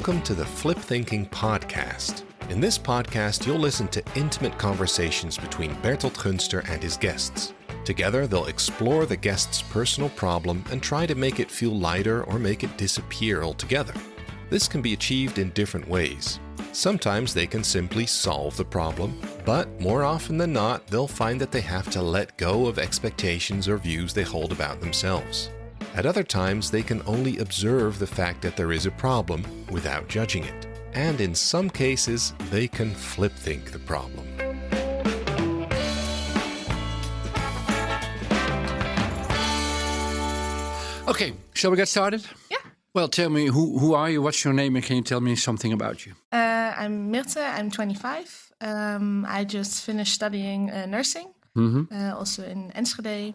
Welcome to the Flip Thinking Podcast. In this podcast, you'll listen to intimate conversations between Bertolt Gunster and his guests. Together, they'll explore the guest's personal problem and try to make it feel lighter or make it disappear altogether. This can be achieved in different ways. Sometimes they can simply solve the problem, but more often than not, they'll find that they have to let go of expectations or views they hold about themselves. At other times, they can only observe the fact that there is a problem without judging it. And in some cases, they can flip think the problem. Okay, shall we get started? Yeah. Well, tell me, who are you, what's your name, and can you tell me something about you? I'm Myrthe, I'm 25. I just finished studying nursing, also in Enschede.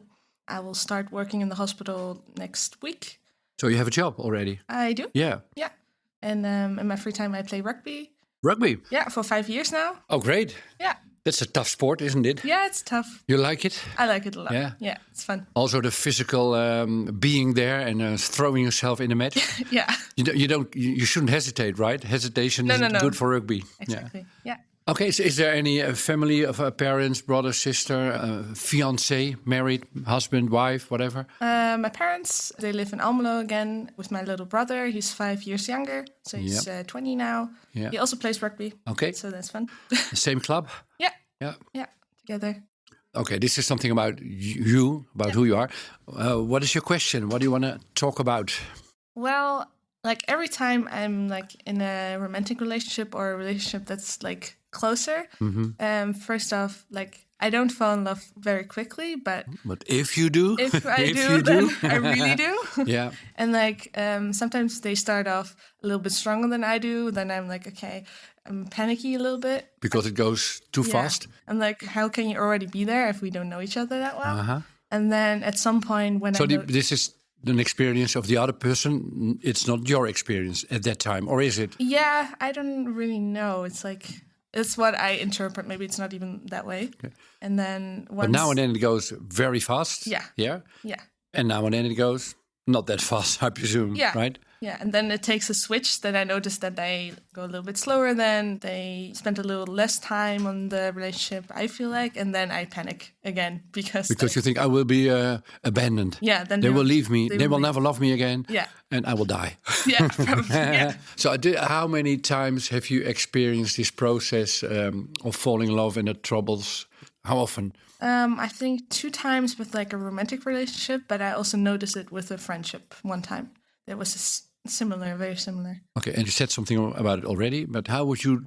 I will start working in the hospital next week. So you have a job already? I do. Yeah. Yeah. And in my free time, I play rugby. Rugby? Yeah, for 5 years now. Oh, great. Yeah. That's a tough sport, isn't it? Yeah, it's tough. You like it? I like it a lot. Yeah? Yeah, it's fun. Also the physical being there and throwing yourself in the match? Yeah. You shouldn't hesitate, right? Hesitation isn't good for rugby. Exactly, yeah. Okay, so is there any family of parents, brother, sister, fiancé, married, husband, wife, whatever? My parents, they live in Almelo again with my little brother. He's 5 years younger, so he's 20 now. Yeah. He also plays rugby. Okay. So that's fun. Same club? Yeah. Yeah. Yeah, together. Okay, this is something about you, about who you are. What is your question? What do you want to talk about? Well, like every time I'm like in a romantic relationship or a relationship that's like closer, first off, like I don't fall in love very quickly, but if you do, if I if do, you then do. I really do. Yeah. And like sometimes they start off a little bit stronger than I do. Then I'm like, okay, I'm panicky a little bit Because it goes too fast. And like, how can you already be there if we don't know each other that well? And then at some point when this is an experience of the other person. It's not your experience at that time, or is it? Yeah, I don't really know. It's like it's what I interpret. Maybe it's not even that way. Okay. And then But now and then it goes very fast. Yeah. Yeah. Yeah. And now and then it goes not that fast, I presume. Yeah. Right. Yeah, and then it takes a switch that I noticed that they go a little bit slower. Then they spend a little less time on the relationship, I feel like, and then I panic again because you think I will be abandoned. Yeah, then they will leave me. They will never love me again. Yeah, and I will die. Yeah, probably. Yeah. So, how many times have you experienced this process of falling in love and the troubles? How often? I think 2 times with like a romantic relationship, but I also noticed it with a friendship one time. It was similar, very similar. Okay, and you said something about it already, but how would you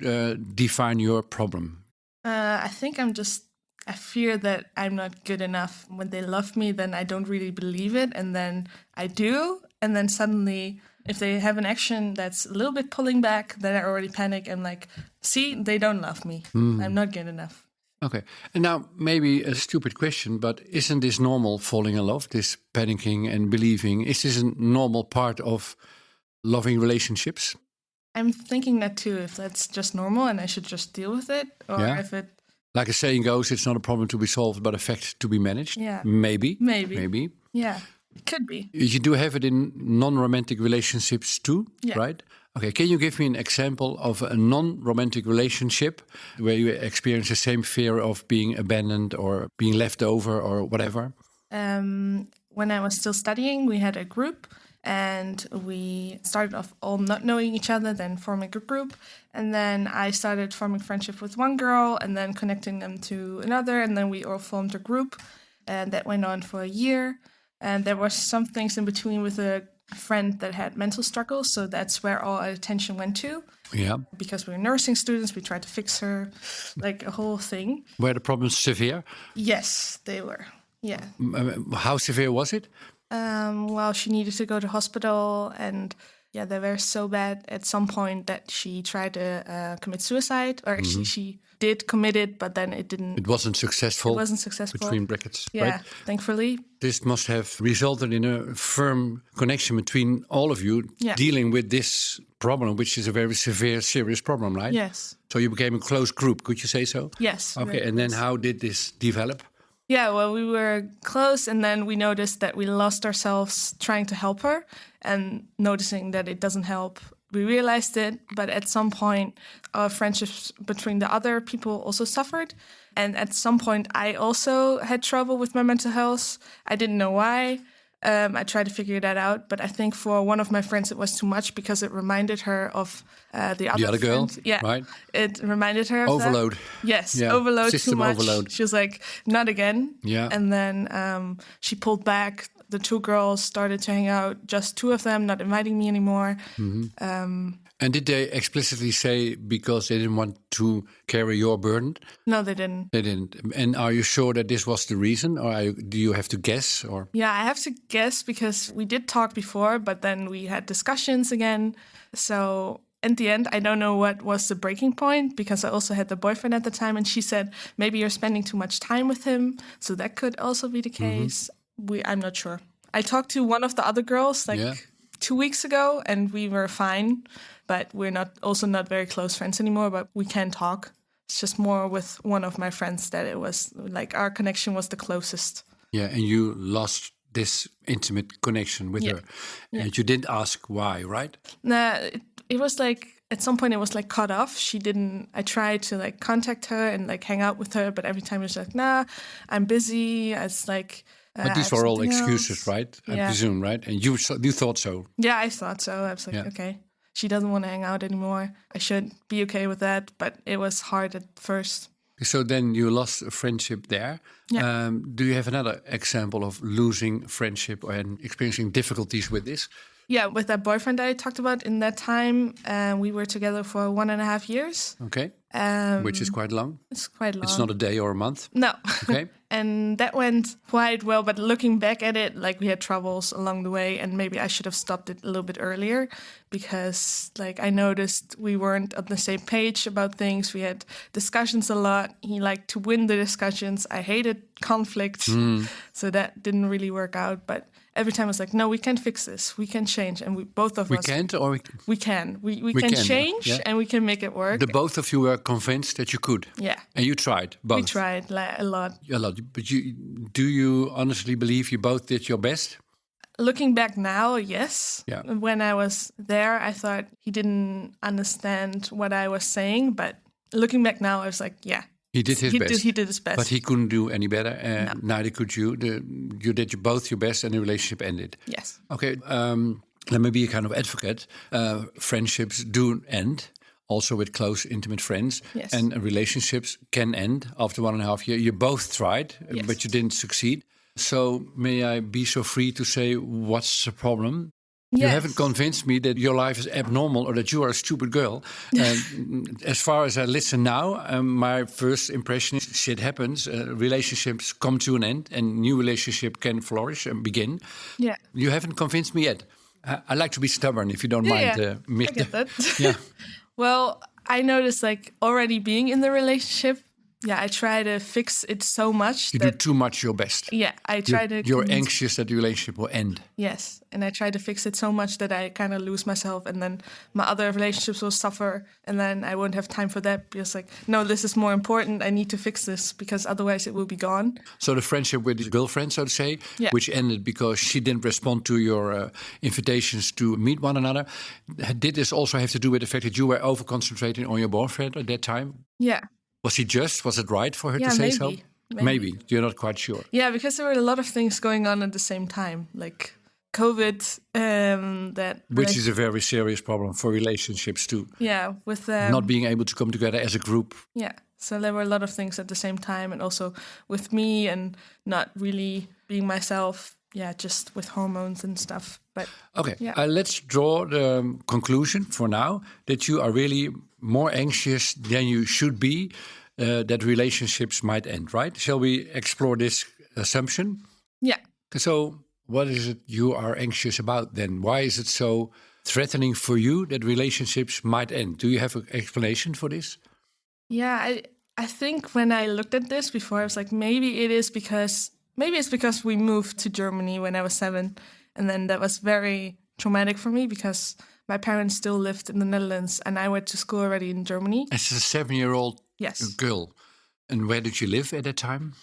define your problem? I think I fear that I'm not good enough. When they love me, then I don't really believe it, and then I do, and then suddenly, if they have an action that's a little bit pulling back, then I already panic and like, see, they don't love me. I'm not good enough. Okay, and now maybe a stupid question, but isn't this normal, falling in love, this panicking and believing? Is this a normal part of loving relationships? I'm thinking that too, if that's just normal and I should just deal with it, or if it... Like a saying goes, it's not a problem to be solved, but a fact to be managed. Yeah. Maybe. Yeah, it could be. You do have it in non-romantic relationships too, right? Okay, can you give me an example of a non-romantic relationship where you experience the same fear of being abandoned or being left over or whatever? When I was still studying, we had a group and we started off all not knowing each other, then forming a group. And then I started forming friendship with one girl and then connecting them to another. And then we all formed a group and that went on for a year. And there were some things in between with a friend that had mental struggles, so that's where all our attention went to. Yeah. Because we were nursing students, we tried to fix her, like a whole thing. Were the problems severe? Yes, they were. Yeah. How severe was it? Well, she needed to go to hospital, and they were so bad at some point that she tried to commit suicide, or actually she did commit it, but then it didn't. It wasn't successful. It wasn't successful. Between brackets. Yeah, right? Thankfully. This must have resulted in a firm connection between all of you dealing with this problem, which is a very severe, serious problem, right? Yes. So you became a close group, could you say so? Yes. Okay, and then how did this develop? Yeah, well, we were close, and then we noticed that we lost ourselves trying to help her, and noticing that it doesn't help. We realized it, but at some point, our friendships between the other people also suffered. And at some point, I also had trouble with my mental health. I didn't know why. I tried to figure that out, but I think for one of my friends, it was too much because it reminded her of the other girl. friend. Yeah, right? It reminded her of Overload. that. Yes, Yeah. overload, System too much. overload. She was like, not again. Yeah. And then she pulled back. The two girls started to hang out, just two of them, not inviting me anymore. And did they explicitly say because they didn't want to carry your burden? No, they didn't. They didn't. And are you sure that this was the reason, or do you have to guess? Or Yeah, I have to guess because we did talk before, but then we had discussions again. So in the end, I don't know what was the breaking point because I also had the boyfriend at the time, and she said maybe you're spending too much time with him, so that could also be the case. I'm not sure. I talked to one of the other girls 2 weeks ago, and we were fine, but we're not very close friends anymore. But we can talk. It's just more with one of my friends that it was like our connection was the closest. yeah, and you lost this intimate connection with her, and you didn't ask why, right? Nah, it was like at some point it was like cut off. She didn't. I tried to like contact her and like hang out with her, but every time it was like, nah, I'm busy. It's like. But these were all excuses, right? I Yeah. presume, right? And you thought so. Yeah, I thought so. I was like, okay, she doesn't want to hang out anymore. I should be okay with that. But it was hard at first. So then you lost a friendship there. Yeah. Do you have another example of losing friendship and experiencing difficulties with this? Yeah, with that boyfriend I talked about in that time, we were together for 1.5 years. Okay. Which is quite long. It's quite long. It's not a day or a month. No. Okay. And that went quite well. But looking back at it, like we had troubles along the way, and maybe I should have stopped it a little bit earlier because like I noticed we weren't on the same page about things. We had discussions a lot. He liked to win the discussions. I hated conflict. So that didn't really work out. But every time I was like, no, we can fix this. We can change. And we both of We us can't, or we can. We We can can, change yeah. and we can make it work. the both of you were convinced that you could. Yeah. And you tried both. We tried a lot. A lot. But do you honestly believe you both did your best? Looking back now, yes. Yeah. When I was there, I thought he didn't understand what I was saying. But looking back now, I was like, yeah. He did his best. He did his best. But he couldn't do any better. Neither could you. You did both your best and the relationship ended. Yes. Okay. Let me be a kind of advocate. Friendships do end. Also with close, intimate friends. Yes. And relationships can end after 1.5 years. You both tried, Yes. but you didn't succeed. So may I be so free to say what's the problem? You Yes. haven't convinced me that your life is abnormal or that you are a stupid girl. As far as I listen now, my first impression is shit happens. Relationships come to an end and new relationship can flourish and begin. Yeah. You haven't convinced me yet. I like to be stubborn, if you don't mind. I Myrthe. get that. Yeah. Well, I noticed like already being in the relationship, I try to fix it so much You do too much your best. Yeah, I try to. You're anxious that the relationship will end. Yes, and I try to fix it so much that I kind of lose myself, and then my other relationships will suffer, and then I won't have time for that because, like, no, this is more important. I need to fix this because otherwise it will be gone. So the friendship with his girlfriend, so to say, which ended because she didn't respond to your invitations to meet one another. Did this also have to do with the fact that you were over-concentrating on your boyfriend at that time? Yeah. Was he just? Was it right for her to say maybe. so? Maybe. You're not quite sure. Yeah, because there were a lot of things going on at the same time, like COVID. Which is a very serious problem for relationships too. Yeah, with not being able to come together as a group. Yeah, so there were a lot of things at the same time, and also with me and not really being myself. Yeah, just with hormones and stuff. But okay, let's draw the conclusion for now that you are really more anxious than you should be that relationships might end, right? Shall we explore this assumption? Yeah. So what is it you are anxious about then? Why is it so threatening for you that relationships might end? Do you have an explanation for this? Yeah, I think when I looked at this before, I was like, maybe it's because we moved to Germany when I was 7. And then that was very traumatic for me because my parents still lived in the Netherlands and I went to school already in Germany. As a 7-year-old yes. girl. And where did you live at that time?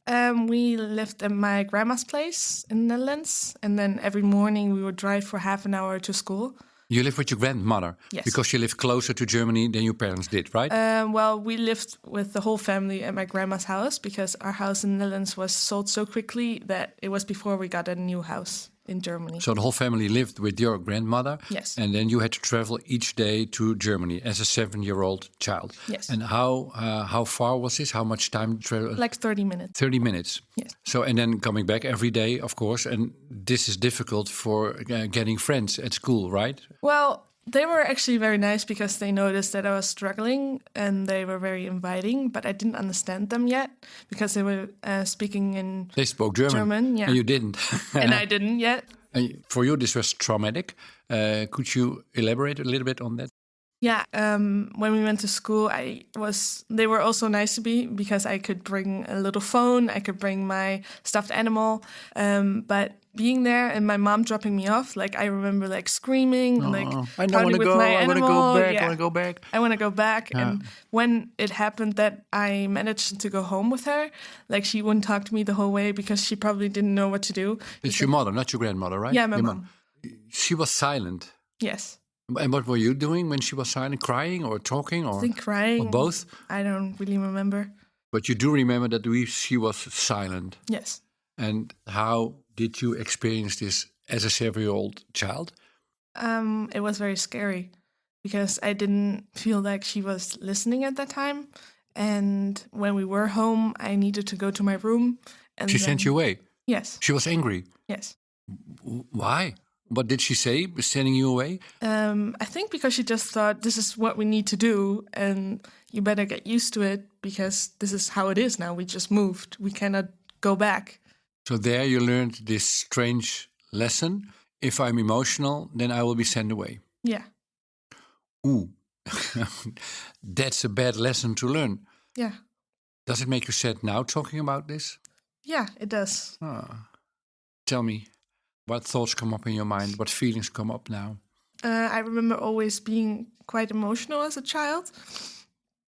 We lived at my grandma's place in the Netherlands, and then every morning we would drive for half an hour to school. You lived with your grandmother? Yes. Because you lived closer to Germany than your parents did, right? Well, we lived with the whole family at my grandma's house because our house in the Netherlands was sold so quickly that it was before we got a new house in Germany. So the whole family lived with your grandmother? Yes. And then you had to travel each day to Germany as a 7-year-old child? Yes. And how far was this? How much time travel? Like 30 minutes. 30 minutes? Yes. So, and then coming back every day, of course, and this is difficult for getting friends at school, right? Well, they were actually very nice because they noticed that I was struggling and they were very inviting, but I didn't understand them yet because they were speaking in They spoke German, yeah. And you didn't. And I didn't yet. And for you, this was traumatic. Could you elaborate a little bit on that? Yeah, when we went to school, they were also nice to me because I could bring a little phone, I could bring my stuffed animal, but being there and my mom dropping me off, like I remember like screaming, like I don't want to go. I want to go back. I want to go back. I want to go back. Yeah. And when it happened that I managed to go home with her, like she wouldn't talk to me the whole way because she probably didn't know what to do. It's your mother, not your grandmother, right? Yeah, my mom. She was silent. Yes. And what were you doing when she was silent? Crying or talking? Or, I think crying. Or both? I don't really remember. But you do remember that she was silent? Yes. And how did you experience this as a 7-year-old child? It was very scary because I didn't feel like she was listening at that time. And when we were home, I needed to go to my room. And she sent you away? Yes. She was angry? Yes. Why? What did she say, sending you away? I think because she just thought, this is what we need to do, and you better get used to it, because this is how it is now. We just moved. We cannot go back. So there you learned this strange lesson. If I'm emotional, then I will be sent away. Yeah. Ooh, that's a bad lesson to learn. Yeah. Does it make you sad now talking about this? Yeah, it does. Tell me. What thoughts come up in your mind? What feelings come up now? I remember always being quite emotional as a child.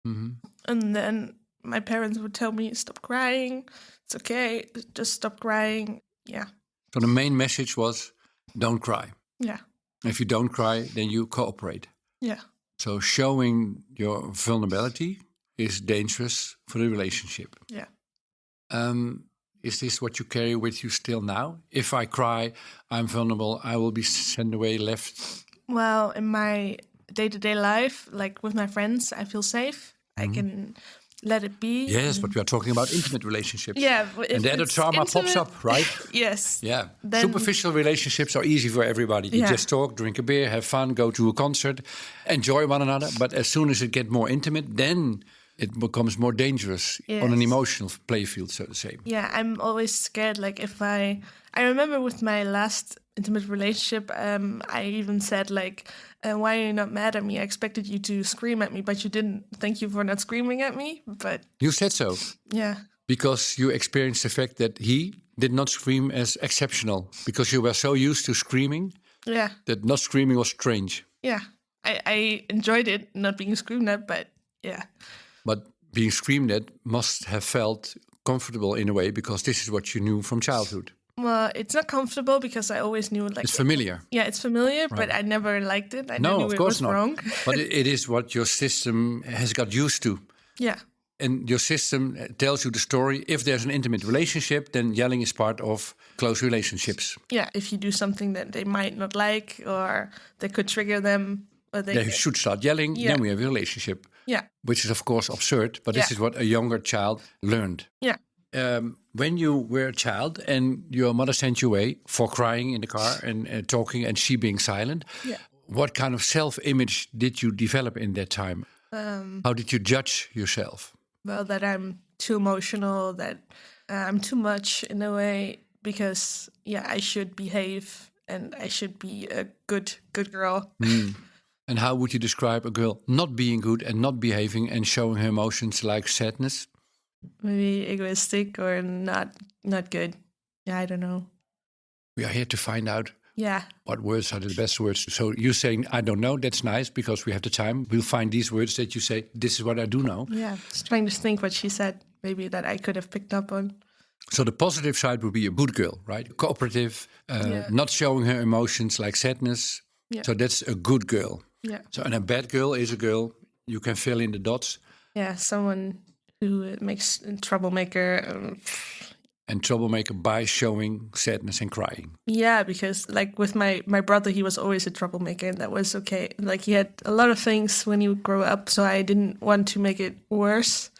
Mm-hmm. And then my parents would tell me, stop crying. It's okay. Just stop crying. Yeah. So the main message was, don't cry. Yeah. If you don't cry, then you cooperate. Yeah. So showing your vulnerability is dangerous for the relationship. Yeah. Is this what you carry with you still now? If I cry, I'm vulnerable, I will be sent away, left. Well, in my day-to-day life, like with my friends, I feel safe. I can let it be. Yes, but we are talking about intimate relationships. Yeah. And there the trauma pops up, right? Yes. Yeah. Then, superficial relationships are easy for everybody. You just talk, drink a beer, have fun, go to a concert, enjoy one another. But as soon as it gets more intimate, then it becomes more dangerous on an emotional playfield, so to say. Yeah, I'm always scared. Like if I remember with my last intimate relationship, I even said like, why are you not mad at me? I expected you to scream at me, but you didn't. Thank you for not screaming at me. But you said so. Yeah. Because you experienced the fact that he did not scream as exceptional, because you were so used to screaming. Yeah. That not screaming was strange. Yeah. I enjoyed it, not being screamed at, but yeah. But being screamed at must have felt comfortable in a way, because this is what you knew from childhood. Well, it's not comfortable because I always knew like it's familiar. Yeah, it's familiar, right. But I never liked it. I no, knew of it course was not. Wrong. But it is what your system has got used to. Yeah. And your system tells you the story. If there's an intimate relationship, then yelling is part of close relationships. Yeah, if you do something that they might not like or that could trigger them. Or they should start yelling, then we have a relationship. Yeah. Which is, of course, absurd, but this is what a younger child learned. Yeah. When you were a child and your mother sent you away for crying in the car and talking and she being silent, what kind of self-image did you develop in that time? How did you judge yourself? Well, that I'm too emotional, that I'm too much in a way, because, I should behave and I should be a good girl. And how would you describe a girl not being good and not behaving and showing her emotions like sadness? Maybe egoistic or not good. Yeah, I don't know. We are here to find out what words are the best words. So you saying, I don't know, that's nice, because we have the time. We'll find these words that you say, this is what I do know. Yeah, just trying to think what she said. maybe that I could have picked up on. So the positive side would be a good girl, right? Cooperative, not showing her emotions like sadness. Yeah. So that's a good girl. Yeah. So and a bad girl is a girl. You can fill in the dots. Yeah, someone who makes a troublemaker. And troublemaker by showing sadness and crying. Yeah, because like with my brother, he was always a troublemaker, and that was okay. Like he had a lot of things when he would grow up, so I didn't want to make it worse.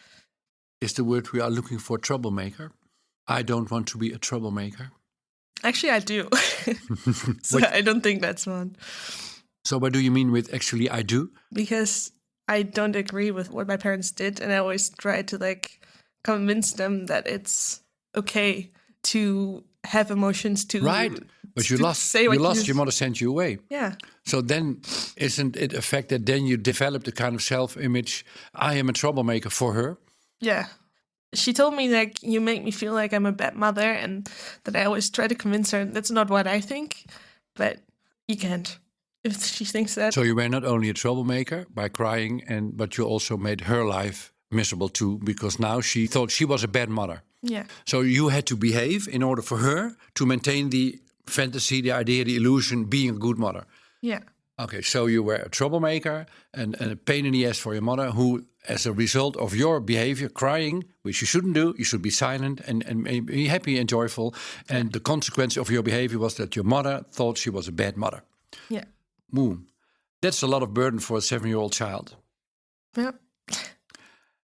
Is the word we are looking for troublemaker? I don't want to be a troublemaker. Actually, I do. So I don't think that's one. So what do you mean with actually I do? Because I don't agree with what my parents did, and I always try to like convince them that it's okay to have emotions, to right, but you to lost. say You what lost. Your mother sent you away. Yeah. So then, isn't it a fact that then you develop the kind of self-image? I am a troublemaker for her. Yeah. She told me like you make me feel like I'm a bad mother, and that I always try to convince her that's not what I think, but you can't if she thinks that. So you were not only a troublemaker by crying, but you also made her life miserable too, because now she thought she was a bad mother. Yeah. So you had to behave in order for her to maintain the fantasy, the idea, the illusion, being a good mother. Yeah. Okay, so you were a troublemaker and a pain in the ass for your mother, who, as a result of your behavior, crying, which you shouldn't do, you should be silent and be happy and joyful. And the consequence of your behavior was that your mother thought she was a bad mother. Yeah. Boom. That's a lot of burden for a 7-year-old child. Yeah.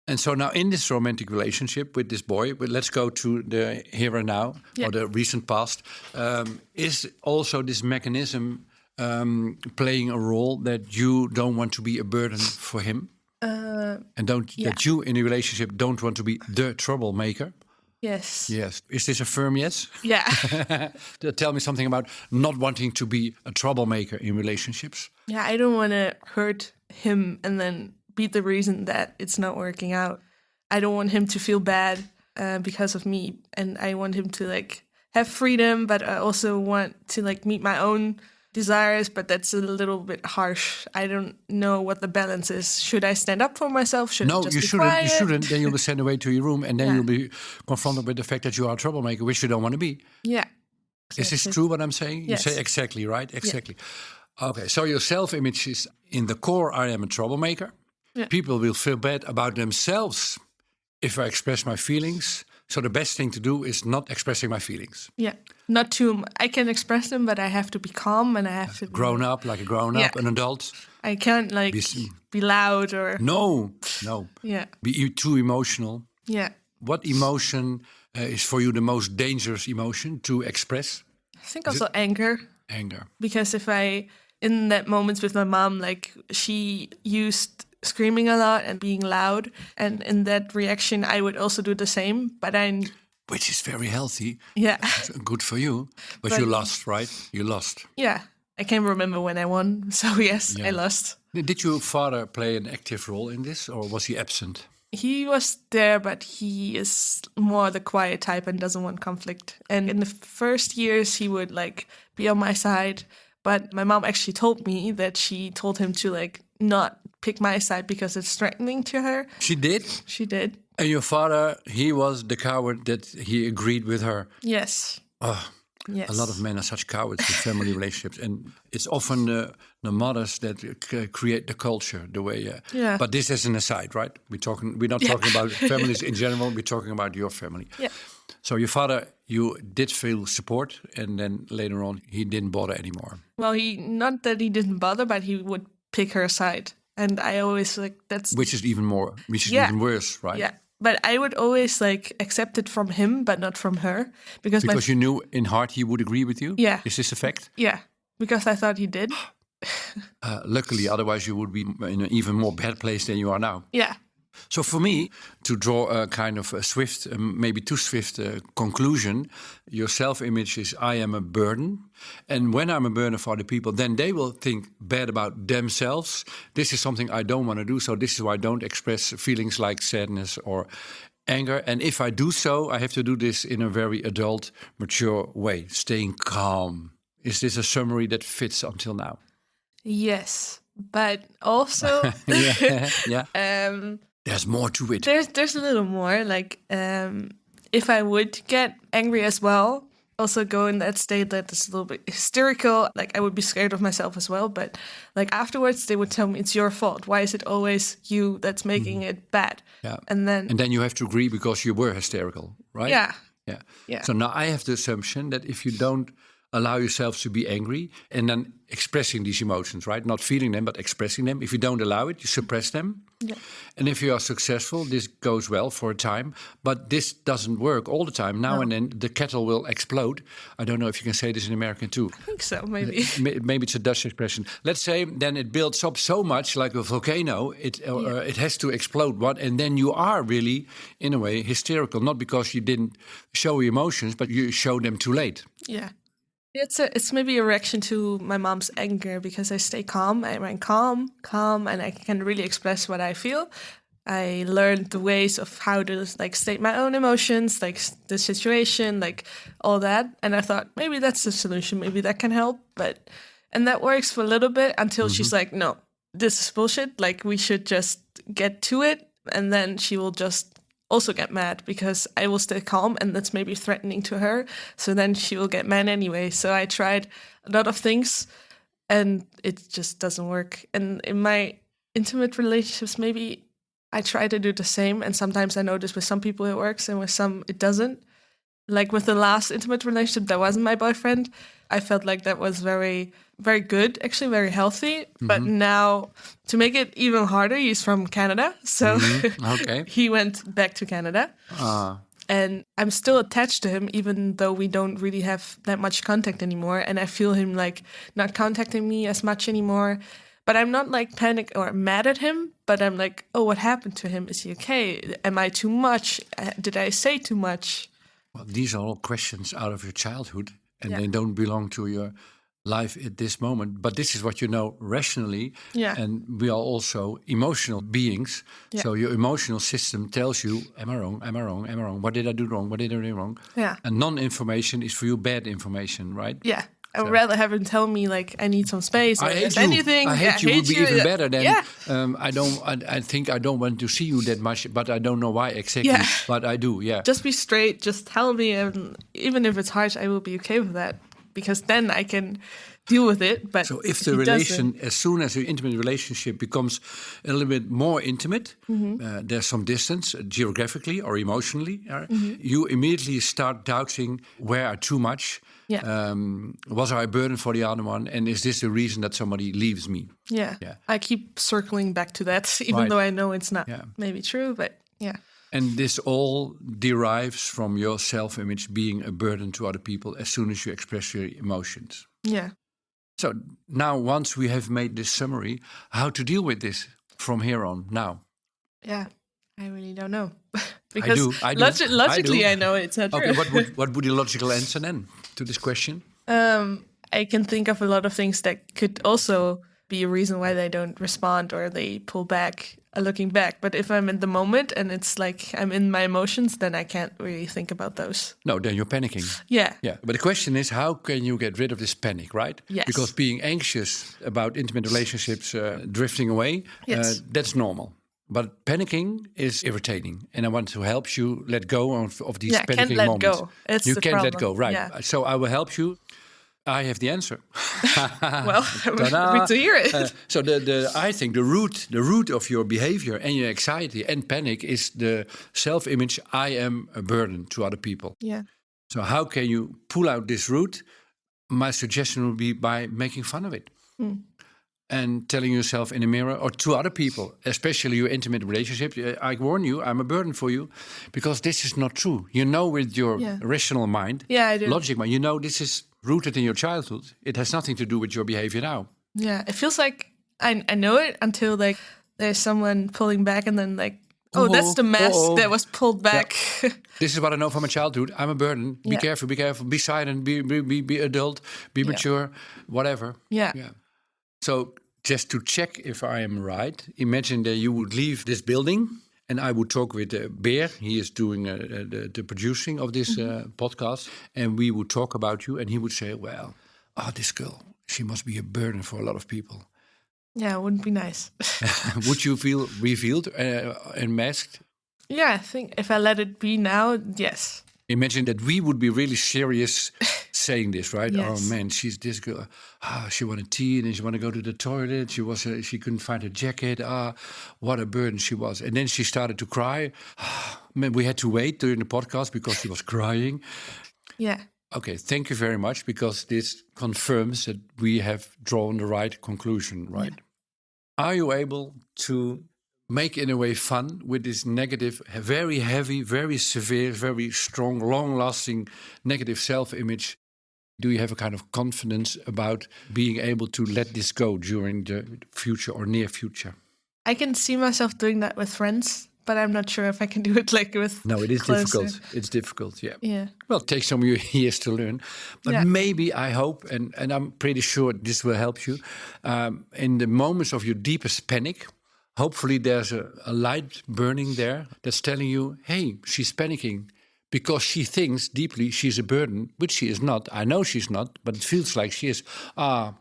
And so now in this romantic relationship with this boy, but let's go to the here and now, or the recent past, is also this mechanism playing a role that you don't want to be a burden for him? And that you in a relationship don't want to be the troublemaker? Yes. Yes. Is this a firm yes? Yeah. Tell me something about not wanting to be a troublemaker in relationships. Yeah, I don't want to hurt him and then be the reason that it's not working out. I don't want him to feel bad because of me, and I want him to like have freedom, but I also want to like meet my own desires, but that's a little bit harsh. I don't know what the balance is. Should I stand up for myself? Should I just you be shouldn't. quiet? You shouldn't. Then you'll be sent away to your room, and then you'll be confronted with the fact that you are a troublemaker, which you don't want to be. Yeah. Is this true what I'm saying? Yes. You say exactly, right? Exactly. Yeah. Okay, so your self-image is in the core, I am a troublemaker. Yeah. People will feel bad about themselves if I express my feelings. So the best thing to do is not expressing my feelings. Yeah, not too. I can express them, but I have to be calm and I have to grown up, like a grown-up, an adult. I can't like be loud or no. Yeah, be too emotional. Yeah. What emotion is for you the most dangerous emotion to express? I think also anger. Anger. Because if I, in that moments with my mom, like she used screaming a lot and being loud, and in that reaction I would also do the same, but which is very healthy. Yeah. Good for you. But you lost, right? You lost. Yeah. I can't remember when I won, so yes, I lost. Did your father play an active role in this, or was he absent? He was there, but he is more the quiet type and doesn't want conflict. And in the first years, he would like be on my side. But my mom actually told me that she told him to like not pick my side because it's threatening to her. She did? She did. And your father, he was the coward that he agreed with her? Yes. Oh, yes. A lot of men are such cowards in family relationships. And it's often the mothers that create the culture, the way... Yeah. But this is an aside, right? We're not talking about families in general. We're talking about your family. Yeah. So your father, you did feel support, and then later on, he didn't bother anymore. Well, not that he didn't bother, but he would pick her side. And I always like, that's... Which is even even worse, right? Yeah. But I would always like accept it from him, but not from her. Because you knew in heart he would agree with you? Yeah. Is this a fact? Yeah. Because I thought he did. Luckily, otherwise you would be in an even more bad place than you are now. Yeah. So for me, to draw a kind of a swift, maybe too swift conclusion, your self-image is I am a burden. And when I'm a burden for other people, then they will think bad about themselves. This is something I don't want to do. So this is why I don't express feelings like sadness or anger. And if I do so, I have to do this in a very adult, mature way, staying calm. Is this a summary that fits until now? Yes, but also... yeah. There's more to it. There's a little more. Like, if I would get angry as well, also go in that state that is a little bit hysterical, like I would be scared of myself as well. But like afterwards, they would tell me, it's your fault. Why is it always you that's making it bad? Yeah. And then you have to agree because you were hysterical, right? Yeah. So now I have the assumption that if you don't allow yourself to be angry and then expressing these emotions, right? Not feeling them, but expressing them. If you don't allow it, you suppress them. Yeah. And if you are successful, this goes well for a time, but this doesn't work all the time. Now and then the kettle will explode. I don't know if you can say this in American too. I think so, maybe. Maybe it's a Dutch expression. Let's say then it builds up so much like a volcano, it has to explode. And then you are really, in a way, hysterical. Not because you didn't show your emotions, but you show them too late. Yeah. It's maybe a reaction to my mom's anger because I stay calm. I'm calm, and I can really express what I feel. I learned the ways of how to like state my own emotions, like the situation, like all that. And I thought maybe that's the solution. Maybe that can help. And that works for a little bit until she's like, no, this is bullshit. Like we should just get to it. And then she will just also get mad because I will stay calm and that's maybe threatening to her. So then she will get mad anyway. So I tried a lot of things and it just doesn't work. And in my intimate relationships, maybe I try to do the same. And sometimes I notice with some people it works and with some it doesn't. Like with the last intimate relationship that wasn't my boyfriend, I felt like that was very, very good, actually very healthy. But now, to make it even harder, he's from Canada. So Okay. he went back to Canada. And I'm still attached to him, even though we don't really have that much contact anymore. And I feel him like not contacting me as much anymore. But I'm not like panic or mad at him. But I'm like, oh, what happened to him? Is he okay? Am I too much? Did I say too much? Well, these are all questions out of your childhood, and they don't belong to your life at this moment. But this is what you know rationally, and we are also emotional beings. Yeah. So your emotional system tells you, am I wrong? Am I wrong? Am I wrong? What did I do wrong? What did I do wrong? Yeah. And non-information is for you bad information, right? Yeah. I would rather have him tell me like I need some space or I hate anything. I hate you would be even better than I think I don't want to see you that much, but I don't know why exactly. Yeah. But I do, Just be straight, just tell me, and even if it's harsh, I will be okay with that because then I can deal with it. But so if the relation, as soon as your intimate relationship becomes a little bit more intimate, there's some distance geographically or emotionally, you immediately start doubting where I too much. Yeah. Was I a burden for the other one? And is this the reason that somebody leaves me? Yeah. I keep circling back to that, even though I know it's not maybe true, but yeah. And this all derives from your self-image being a burden to other people as soon as you express your emotions. Yeah. So now, once we have made this summary, how to deal with this from here on now? Yeah. I really don't know. Because I do. Logically, I know it's not true. Okay, what would the logical answer then to this question? I can think of a lot of things that could also be a reason why they don't respond or they pull back, looking back. But if I'm in the moment and it's like I'm in my emotions, then I can't really think about those. No, then you're panicking. Yeah. But the question is, how can you get rid of this panic, right? Yes. Because being anxious about intimate relationships drifting away, that's normal. But panicking is irritating, and I want to help you let go of these panicking moments. Go. You can't let go, right? Yeah. So I will help you. I have the answer. Well, happy to hear it. So I think the root of your behavior and your anxiety and panic is the self-image. I am a burden to other people. Yeah. So how can you pull out this root? My suggestion would be by making fun of it. And telling yourself in the mirror or to other people, especially your intimate relationship, I warn you, I'm a burden for you, because this is not true. You know, with your rational mind, I do. Logic mind, you know this is rooted in your childhood. It has nothing to do with your behavior now. Yeah, it feels like I know it until like there's someone pulling back and then like, that's the mask that was pulled back. Yeah. This is what I know from my childhood. I'm a burden. Be careful, be silent, be adult, be mature, whatever. Yeah. So just to check if I am right, imagine that you would leave this building and I would talk with Bear. He is doing the producing of this podcast. And we would talk about you and he would say, well, this girl, she must be a burden for a lot of people. Yeah, it wouldn't be nice. Would you feel revealed and masked? Yeah, I think if I let it be now, yes. Imagine that we would be really serious saying this, right? Yes. Oh man, she's this girl. She wanted tea and she wanted to go to the toilet. She couldn't find her jacket. What a burden she was. And then she started to cry. Man, we had to wait during the podcast because she was crying. Yeah. Okay, thank you very much, because this confirms that we have drawn the right conclusion, right? Yeah. Are you able to make, in a way, fun with this negative, very heavy, very severe, very strong, long-lasting negative self-image? Do you have a kind of confidence about being able to let this go during the future or near future? I can see myself doing that with friends, but I'm not sure if I can do it like with. No, it is closer. difficult. It's difficult, yeah. Yeah. Well, it takes some years to learn. But Yeah. maybe, I hope, and I'm pretty sure this will help you, in the moments of your deepest panic, hopefully there's a light burning there that's telling you, hey, she's panicking because she thinks deeply she's a burden, which she is not. I know she's not, but it feels like she is. I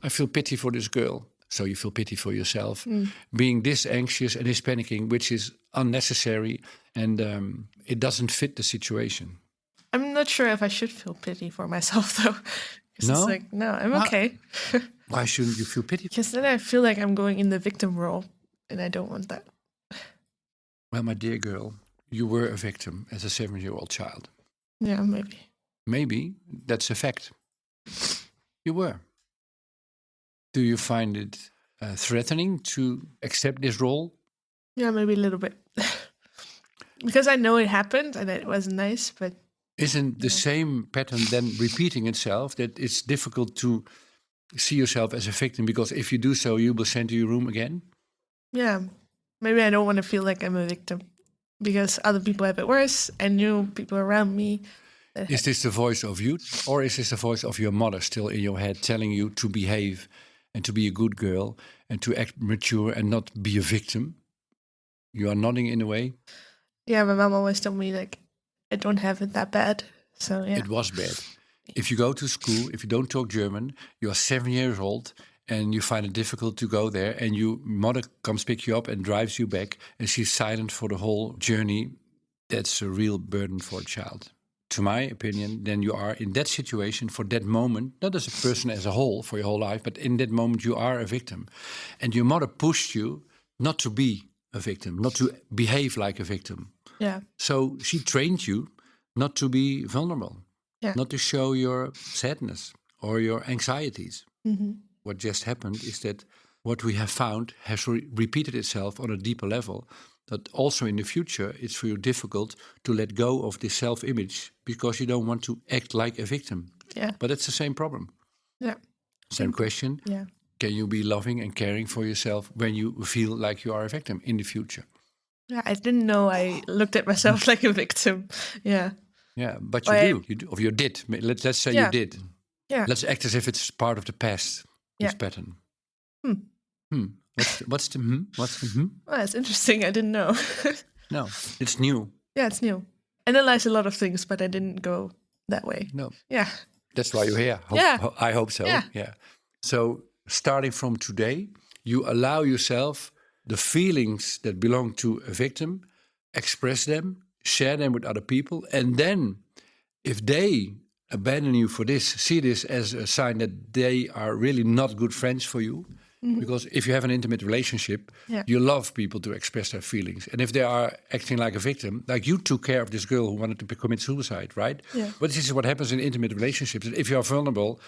feel pity for this girl. So you feel pity for yourself, being this anxious and this panicking, which is unnecessary, and it doesn't fit the situation. I'm not sure if I should feel pity for myself, though. 'Cause No? It's like, no, I'm okay. Why shouldn't you feel pity? Because then I feel like I'm going in the victim role, and I don't want that. Well, my dear girl, you were a victim as a 7-year-old child. Yeah, maybe. Maybe that's a fact. You were. Do you find it threatening to accept this role? Yeah, maybe a little bit. Because I know it happened and it wasn't nice, but Isn't the same pattern then repeating itself, that it's difficult to see yourself as a victim, because if you do so, you will send to your room again? yeah, maybe I don't want to feel like I'm a victim because other people have it worse. I knew people around me. Is this the voice of you, or is this the voice of your mother still in your head telling you to behave and to be a good girl and to act mature and not be a victim? You are nodding in a way. Yeah, my mom always told me, like, I don't have it that bad. So, yeah. It was bad. If you go to school, if you don't talk German, you are 7 years old and you find it difficult to go there, and your mother comes pick you up and drives you back, and she's silent for the whole journey, that's a real burden for a child. To my opinion, then you are in that situation for that moment, not as a person as a whole for your whole life, but in that moment you are a victim. And your mother pushed you not to be a victim, not to behave like a victim. Yeah. So she trained you not to be vulnerable, not to show your sadness or your anxieties. What just happened is that what we have found has repeated itself on a deeper level, that also in the future it's for you difficult to let go of this self-image because you don't want to act like a victim. Yeah. But it's the same problem. Yeah. Same question. Yeah. Can you be loving and caring for yourself when you feel like you are a victim in the future? Yeah, I didn't know I looked at myself like a victim. Yeah. Yeah, but you do. Or you did. Let's say you did. Yeah. Let's act as if it's part of the past, this pattern. What's the Well, that's interesting. I didn't know. No, it's new. Yeah, it's new. I analyze a lot of things, but I didn't go that way. No. Yeah. That's why you're here. I hope so. Yeah. So starting from today, you allow yourself the feelings that belong to a victim, express them, share them with other people, and then if they abandon you for this, see this as a sign that they are really not good friends for you. Because if you have an intimate relationship, you love people to express their feelings. And if they are acting like a victim, like you took care of this girl who wanted to commit suicide, right? Yeah. But this is what happens in intimate relationships. If you are vulnerable,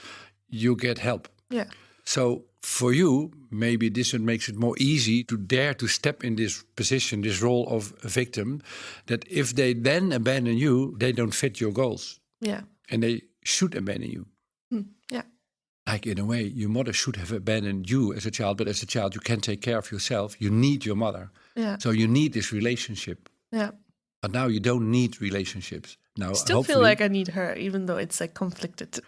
you get help. Yeah. So for you, maybe this makes it more easy to dare to step in this position, this role of a victim, that if they then abandon you, they don't fit your goals. Yeah. And they should abandon you. Yeah. Like, in a way, your mother should have abandoned you as a child, but as a child, you can't take care of yourself. You need your mother. Yeah. So you need this relationship. Yeah. But now you don't need relationships. Now, I still feel like I need her, even though it's like conflicted.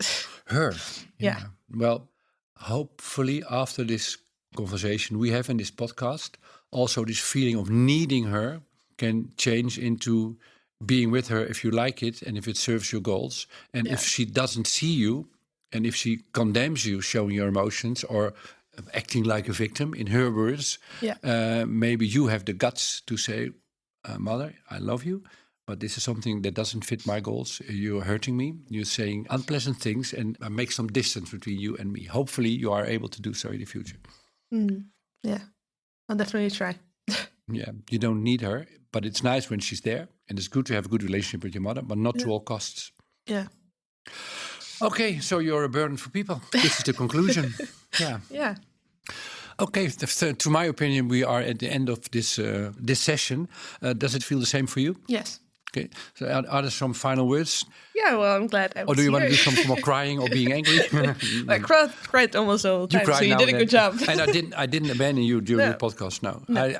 Her. Yeah. Well, hopefully after this conversation we have in this podcast, also this feeling of needing her can change into being with her if you like it and if it serves your goals. And if she doesn't see you, and if she condemns you showing your emotions or acting like a victim, in her words. Yeah. Maybe you have the guts to say, Mother, I love you, but this is something that doesn't fit my goals. You're hurting me. You're saying unpleasant things, and make some distance between you and me. Hopefully you are able to do so in the future. Yeah, I'll definitely try. Yeah, you don't need her, but it's nice when she's there. And it's good to have a good relationship with your mother, but not to all costs. Yeah. Okay, so you're a burden for people. This is the conclusion. Yeah. Yeah. Okay, to my opinion, we are at the end of this session. Does it feel the same for you? Yes. Okay, so are there some final words? Yeah, well, I'm glad I was Or do you want to here. do some more crying or being angry? I cried almost all the time, so you now did a and good then. job. And I didn't abandon you during No. the podcast, no. No.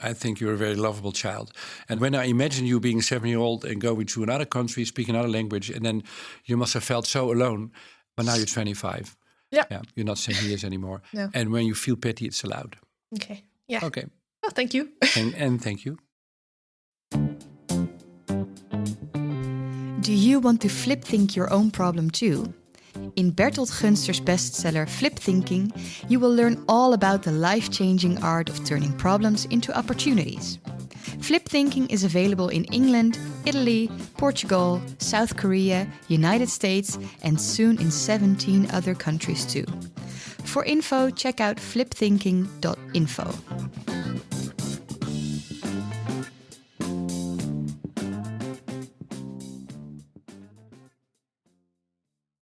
I think you're a very lovable child. And when I imagine you being 7-year-old and going to another country, speaking another language, and then you must have felt so alone, but now you're 25. Yeah. You're not 7 years anymore. No. And when you feel pity, it's allowed. Okay. Yeah. Okay. Well, thank you. And thank you. Do you want to flip think your own problem too? In Bertolt Gunster's bestseller Flip Thinking, you will learn all about the life-changing art of turning problems into opportunities. Flip Thinking is available in England, Italy, Portugal, South Korea, United States, and soon in 17 other countries too. For info, check out flipthinking.info.